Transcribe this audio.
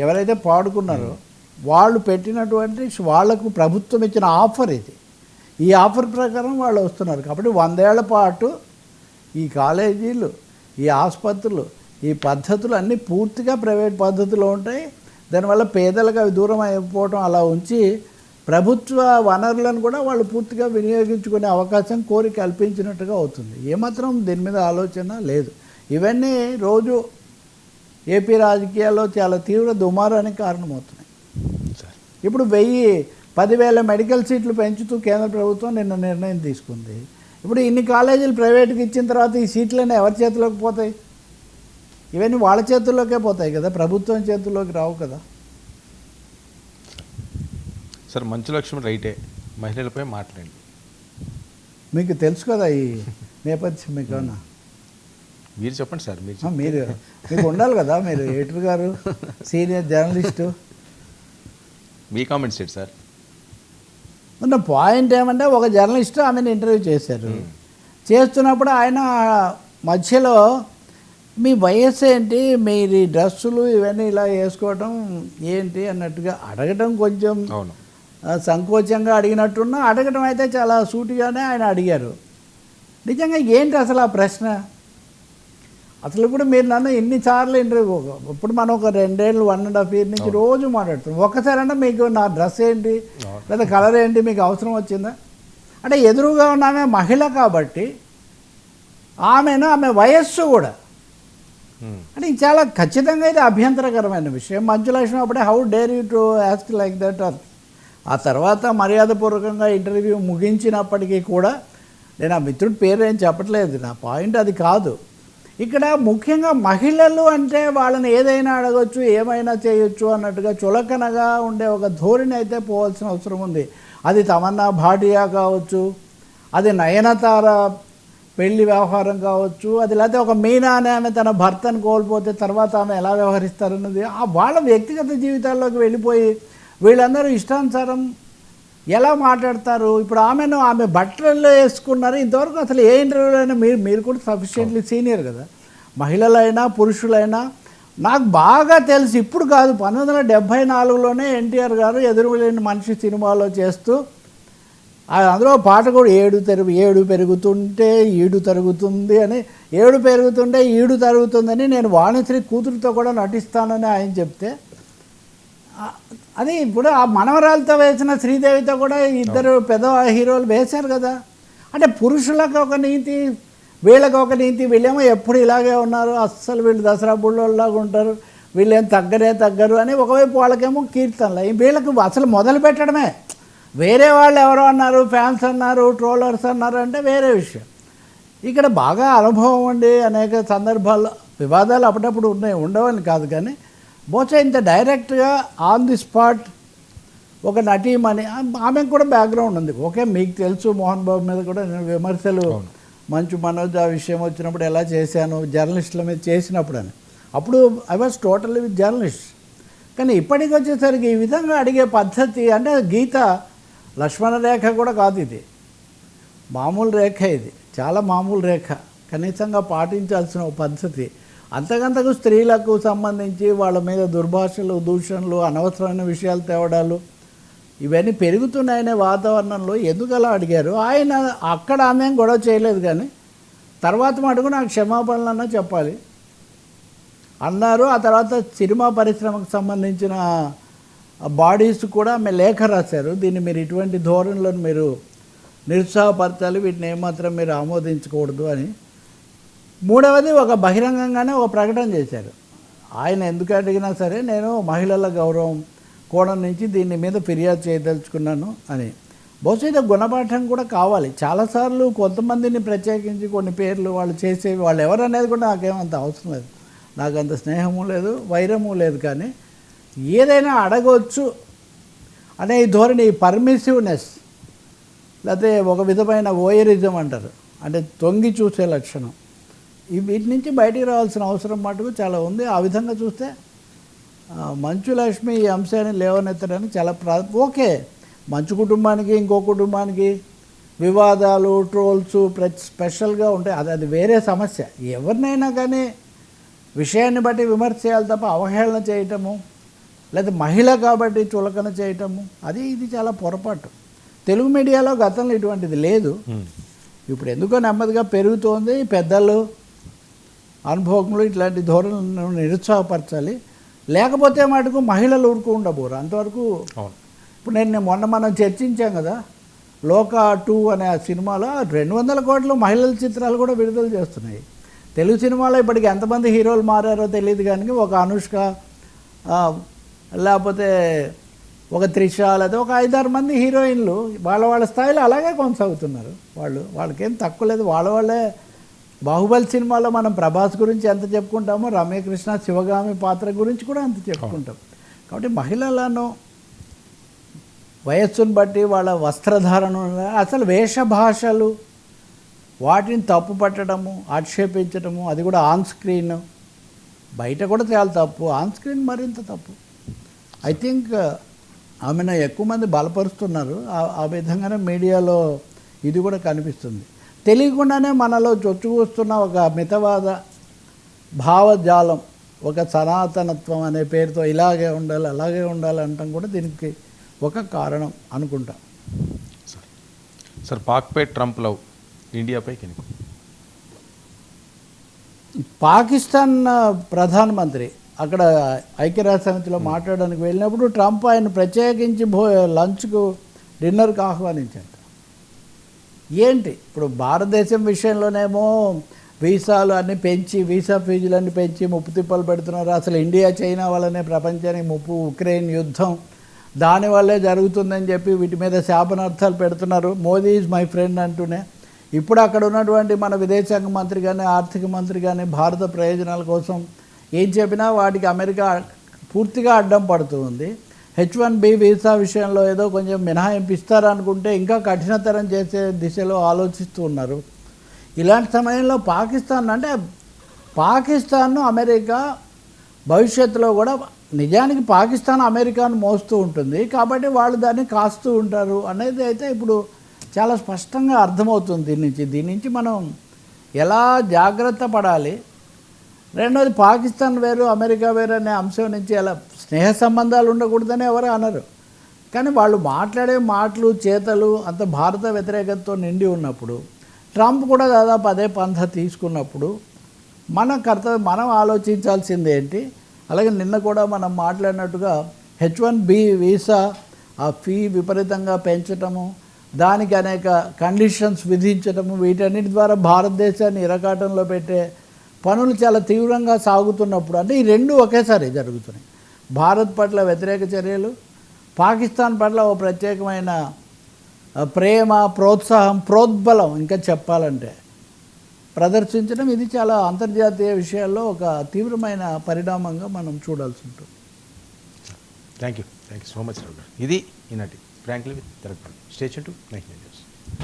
ఎవరైతే పాడుకున్నారో వాళ్ళు పెట్టినటువంటి వాళ్లకు ప్రభుత్వం ఇచ్చిన ఆఫర్ ఇది. ఈ ఆఫర్ ప్రకారం వాళ్ళు వస్తున్నారు. కాబట్టి 100 ఏళ్ల పాటు ఈ కాలేజీలు, ఈ ఆసుపత్రులు, ఈ పద్ధతులు అన్నీ పూర్తిగా ప్రైవేట్ పద్ధతిలో ఉంటాయి. దానివల్ల పేదలకు అవి దూరం అయిపోవటం అలా ఉంచి ప్రభుత్వ వనరులను కూడా వాళ్ళు పూర్తిగా వినియోగించుకునే అవకాశం కోరి కల్పించినట్టుగా అవుతుంది. ఏమాత్రం దీని మీద ఆలోచన లేదు. ఇవన్నీ రోజు ఏపీ రాజకీయాల్లో చాలా తీవ్ర దుమారానికి కారణమవుతున్నాయి. ఇప్పుడు 10,000 మెడికల్ సీట్లు పెంచుతూ కేంద్ర ప్రభుత్వం నిన్న నిర్ణయం తీసుకుంది. ఇప్పుడు ఇన్ని కాలేజీలు ప్రైవేట్కి ఇచ్చిన తర్వాత ఈ సీట్లన్నీ ఎవరి చేతిలోకి పోతాయి? ఇవన్నీ వాళ్ళ చేతుల్లోకే పోతాయి కదా, ప్రభుత్వం చేతుల్లోకి రావు కదా. సార్ మంచు లక్ష్మి రైటే, మహిళలపై మాట్లాడండి. మీకు తెలుసు కదా ఈ నేపథ్యం, మీకన్నా మీరు చెప్పండి సార్. మీకు ఉండాలి కదా, మీరు ఎడిటర్ గారు, సీనియర్ జర్నలిస్టు. మీ కామెంట్స్ ఏంటి సార్? ఉన్న పాయింట్ ఏమంటే, ఒక జర్నలిస్టు ఆమెను ఇంటర్వ్యూ చేశారు. చేస్తున్నప్పుడు ఆయన మధ్యలో మీ వయస్సు ఏంటి, మీరు ఈ డ్రెస్సులు ఇవన్నీ ఇలా వేసుకోవటం ఏంటి అన్నట్టుగా అడగటం కొంచెం సంకోచంగా అడిగినట్టున్నా, అడగటం అయితే చాలా సూటిగానే ఆయన అడిగారు. నిజంగా ఏంటి అసలు ఆ ప్రశ్న? అసలు కూడా మీరు నన్ను ఎన్నిసార్లు ఇంటర్వ్యూ, ఇప్పుడు మనం ఒక 2 ఏళ్ళు 1.5 years నుంచి రోజు మాట్లాడుతున్నాం. ఒక్కసారైనా మీకు నా డ్రెస్ ఏంటి లేదా కలర్ ఏంటి మీకు అవసరం వచ్చిందా? అంటే ఎదురుగా ఉన్న ఆమె మహిళ కాబట్టి ఆమె వయస్సు కూడా అంటే ఇది చాలా ఖచ్చితంగా ఇది అభ్యంతరకరమైన విషయం. మంచు లక్ష్మి అప్పుడే how dare you to ask like that. ఆ తర్వాత మర్యాదపూర్వకంగా ఇంటర్వ్యూ ముగించినప్పటికీ కూడా నేను ఆ మిత్రుడి పేరు ఏం చెప్పట్లేదు, నా పాయింట్ అది కాదు. ఇక్కడ ముఖ్యంగా మహిళలు అంటే వాళ్ళని ఏదైనా అడగచ్చు, ఏమైనా చేయొచ్చు అన్నట్టుగా చులకనగా ఉండే ఒక ధోరణి అయితే పోవాల్సిన అవసరం ఉంది. అది తమన్నా భాటియా కావచ్చు, అది నయనతార పెళ్లి వ్యవహారం కావచ్చు, అది లేకపోతే ఒక మీనా అనే ఆమె తన భర్తను కోల్పోతే తర్వాత ఆమె ఎలా వ్యవహరిస్తారన్నది వాళ్ళ వ్యక్తిగత జీవితాల్లోకి వెళ్ళిపోయి వీళ్ళందరూ ఇష్టానుసారం ఎలా మాట్లాడతారు. ఇప్పుడు ఆమె బట్టలు వేసుకున్నారు. ఇంతవరకు అసలు ఏ ఇంటర్వ్యూలైనా మీరు కూడా సఫిషియెంట్లీ సీనియర్ కదా, మహిళలైనా పురుషులైనా నాకు బాగా తెలుసు. ఇప్పుడు కాదు, 1974లోనే ఎన్టీఆర్ గారు ఎదురులేని మనిషి సినిమాలో చేస్తూ అందులో పాట కూడా ఏడు పెరుగుతుంటే ఈడు తరుగుతుంది అని, ఏడు పెరుగుతుంటే ఈడు తరుగుతుందని నేను వాణిశ్రీ కూతురుతో కూడా నటిస్తానని ఆయన చెప్తే, అది ఇప్పుడు ఆ మనవరాలతో వేసిన శ్రీదేవితో కూడా ఇద్దరు పెద్ద హీరోలు వేశారు కదా. అంటే పురుషులకు ఒక నీతి, వీళ్ళకి ఒక నీతి. వీళ్ళేమో ఎప్పుడు ఇలాగే ఉన్నారు, అస్సలు వీళ్ళు దసరా బుళ్ళోళ్ళలాగా ఉంటారు, వీళ్ళేం తగ్గరు అని ఒకవైపు వాళ్ళకేమో కీర్తనలు. వీళ్ళకి అసలు మొదలు పెట్టడమే వేరే వాళ్ళు ఎవరో అన్నారు, ఫ్యాన్స్ అన్నారు, ట్రోలర్స్ అన్నారు అంటే వేరే విషయం. ఇక్కడ బాగా అనుభవం ఉండి అనేక సందర్భాల్లో వివాదాలు అప్పుడప్పుడు ఉండవని కాదు, కానీ బహుశా ఇంత డైరెక్ట్గా ఆన్ ది స్పాట్ ఒక నటీమణి, ఆమెకు కూడా బ్యాక్గ్రౌండ్ ఉంది. ఓకే, మీకు తెలుసు మోహన్ బాబు మీద కూడా నేను విమర్శలు మంచు మనోజ్ ఆ విషయం వచ్చినప్పుడు ఎలా చేశాను జర్నలిస్టుల మీద చేసినప్పుడు అని, అప్పుడు I was totally with journalist. కానీ ఇప్పటికి వచ్చేసరికి ఈ విధంగా అడిగే పద్ధతి అంటే గీత లక్ష్మణ రేఖ కూడా కాదు, ఇది మామూలు రేఖ, ఇది చాలా మామూలు రేఖ, కనీసంగా పాటించాల్సిన ఒక పద్ధతి. అంతకంతకు స్త్రీలకు సంబంధించి వాళ్ళ మీద దుర్భాషలు, దూషణలు, అనవసరమైన విషయాలు తేవడాలు ఇవన్నీ పెరుగుతున్నాయనే వాతావరణంలో ఎందుకు అలా అడిగారు? ఆయన అక్కడ ఆమె గొడవ చేయలేదు, కానీ తర్వాత మటుకు నాకు క్షమాపణలన్నా చెప్పాలి అన్నారు. ఆ తర్వాత సినిమా పరిశ్రమకు సంబంధించిన బాడీస్ కూడా ఆమె లేఖ రాశారు, దీన్ని మీరు ఇటువంటి ధోరణులను మీరు నిరుత్సాహపరచాలి, వీటిని ఏమాత్రం మీరు ఆమోదించకూడదు అని. మూడవది ఒక బహిరంగంగానే ఒక ప్రకటన చేశారు. ఆయన ఎందుకు అడిగినా సరే నేను మహిళల గౌరవం కోణం నుంచి దీని మీద ఫిర్యాదు చేయదలుచుకున్నాను అని. బహుశా ఇది గుణపాఠం కూడా కావాలి. చాలాసార్లు కొంతమందిని ప్రత్యేకించి కొన్ని పేర్లు వాళ్ళు చేసేవి, వాళ్ళు ఎవరనేది కూడా నాకేమంత అవసరం లేదు, నాకు అంత స్నేహము లేదు, వైరము లేదు, కానీ ఏదైనా అడగవచ్చు అనే ఈ ధోరణి, పర్మిసివ్నెస్, లేకపోతే ఒక విధమైన ఓయరిజం అంటారు, అంటే తొంగి చూసే లక్షణం, వీటి నుంచి బయటికి రావాల్సిన అవసరం మటుకు చాలా ఉంది. ఆ విధంగా చూస్తే మంచు లక్ష్మి ఈ అంశాన్ని లేవనెత్తడానికి చాలా ఓకే, మంచు కుటుంబానికి ఇంకో కుటుంబానికి వివాదాలు, ట్రోల్స్ స్పెషల్గా ఉంటాయి, అది వేరే సమస్య. ఎవరినైనా కానీ విషయాన్ని బట్టి విమర్శ చేయాలి తప్ప అవహేళన చేయటము, లేదా మహిళ కాబట్టి చులకన చేయటము, అది ఇది చాలా పొరపాటు. తెలుగు మీడియాలో గతంలో ఇటువంటిది లేదు. ఇప్పుడు ఎందుకో నెమ్మదిగా పెరుగుతోంది. పెద్దలు, అనుభవములు ఇట్లాంటి ధోరణులను నిరుత్సాహపరచాలి. లేకపోతే మటుకు మహిళలు ఊరుకుండబోరు అంతవరకు. ఇప్పుడు మనం చర్చించాం కదా, లోకా 2 అనే ఆ సినిమాలో 200 కోట్ల మహిళల చిత్రాలు కూడా విడుదల చేస్తున్నాయి. తెలుగు సినిమాలో ఇప్పటికి ఎంతమంది హీరోలు మారారో తెలియదు, కానీ ఒక అనుష్క, లేకపోతే ఒక త్రిష, లేదా ఒక 5-6 మంది హీరోయిన్లు వాళ్ళ స్థాయిలో అలాగే కొనసాగుతున్నారు. వాళ్ళకేం తక్కువ లేదు. వాళ్ళే బాహుబలి సినిమాలో మనం ప్రభాస్ గురించి ఎంత చెప్పుకుంటామో, రమ్యకృష్ణ శివగామి పాత్ర గురించి కూడా అంత చెప్పుకుంటాం. కాబట్టి మహిళలను వయస్సును బట్టి వాళ్ళ వస్త్రధారణ, అసలు వేషభాషలు, వాటిని తప్పు పట్టడము, ఆక్షేపించడము, అది కూడా ఆన్ స్క్రీన్. బయట కూడా చాలా తప్పు, ఆన్ స్క్రీన్ మరింత తప్పు. ఐ థింక్ ఆమెను ఎక్కువ మంది బలపరుస్తున్నారు. ఆ విధంగానే మీడియాలో ఇది కూడా కనిపిస్తుంది. తెలియకుండానే మనలో చొచ్చుకొస్తున్న ఒక మితవాద భావజాలం, ఒక సనాతనత్వం అనే పేరుతో ఇలాగే ఉండాలి అలాగే ఉండాలి అనటం కూడా దీనికి ఒక కారణం అనుకుంటా. సార్ పాక్పై ట్రంప్ లవ్, ఇండియాపై కెనుక. పాకిస్తాన్ ప్రధానమంత్రి అక్కడ ఐక్యరాజ్య సమితిలో మాట్లాడడానికి వెళ్ళినప్పుడు ట్రంప్ ఆయన ప్రత్యేకించి లంచ్కు, డిన్నర్కు ఆహ్వానించారు. ఏంటి ఇప్పుడు భారతదేశం విషయంలోనేమో వీసాలు అన్నీ పెంచి, వీసా ఫీజులు అన్నీ పెంచి ముప్పు తిప్పలు పెడుతున్నారు. అసలు ఇండియా చైనా వల్లనే ప్రపంచానికి ముప్పు, ఉక్రెయిన్ యుద్ధం దానివల్లే జరుగుతుందని చెప్పి వీటి మీద శాపనార్థాలు పెడుతున్నారు. మోదీ ఈజ్ మై ఫ్రెండ్ అంటూనే. ఇప్పుడు అక్కడ ఉన్నటువంటి మన విదేశాంగ మంత్రి కానీ, ఆర్థిక మంత్రి కానీ భారత ప్రయోజనాల కోసం ఏం చెప్పినా వాటికి అమెరికా పూర్తిగా అడ్డం పడుతూ ఉంది. H1B వీసా విషయంలో ఏదో కొంచెం మినహాయింపు ఇస్తారనుకుంటే ఇంకా కఠినతరం చేసే దిశలో ఆలోచిస్తూ ఉన్నారు. ఇలాంటి సమయంలో పాకిస్తాన్ను అమెరికా భవిష్యత్తులో కూడా, నిజానికి పాకిస్తాన్ అమెరికాను మోస్తూ ఉంటుంది కాబట్టి వాళ్ళు దాన్ని కాస్తూ ఉంటారు అనేది అయితే ఇప్పుడు చాలా స్పష్టంగా అర్థమవుతుంది. దీని నుంచి మనం ఎలా జాగ్రత్త పడాలి. రెండోది, పాకిస్తాన్ వేరు అమెరికా వేరు అనే అంశం నుంచి ఎలా స్నేహ సంబంధాలు ఉండకూడదని ఎవరు అనరు, కానీ వాళ్ళు మాట్లాడే మాటలు, చేతలు అంత భారత వ్యతిరేకతతో నిండి ఉన్నప్పుడు, ట్రంప్ కూడా దాదాపు అదే పంథ తీసుకున్నప్పుడు మన కర్తవ్యం మనం ఆలోచించాల్సింది ఏంటి. అలాగే నిన్న కూడా మనం మాట్లాడినట్టుగా H1B వీసా ఆ ఫీ విపరీతంగా పెంచటము, దానికి అనేక కండిషన్స్ విధించటము, వీటన్నిటి ద్వారా భారతదేశాన్ని ఇరకాటంలో పెట్టే పనులు చాలా తీవ్రంగా సాగుతున్నప్పుడు, అంటే ఈ రెండు ఒకేసారి జరుగుతున్నాయి. భారత్ పట్ల వ్యతిరేక చర్యలు, పాకిస్తాన్ పట్ల ఓ ప్రత్యేకమైన ప్రేమ, ప్రోత్సాహం, ప్రోద్బలం ఇంకా చెప్పాలంటే ప్రదర్శించడం, ఇది చాలా అంతర్జాతీయ విషయాల్లో ఒక తీవ్రమైన పరిణామంగా మనం చూడాల్సి ఉంటుంది. థ్యాంక్ యూ సో మచ్ రావు గారు. ఇది ఈనాటి frankly with Terapalli. Stay tuned to 19 news.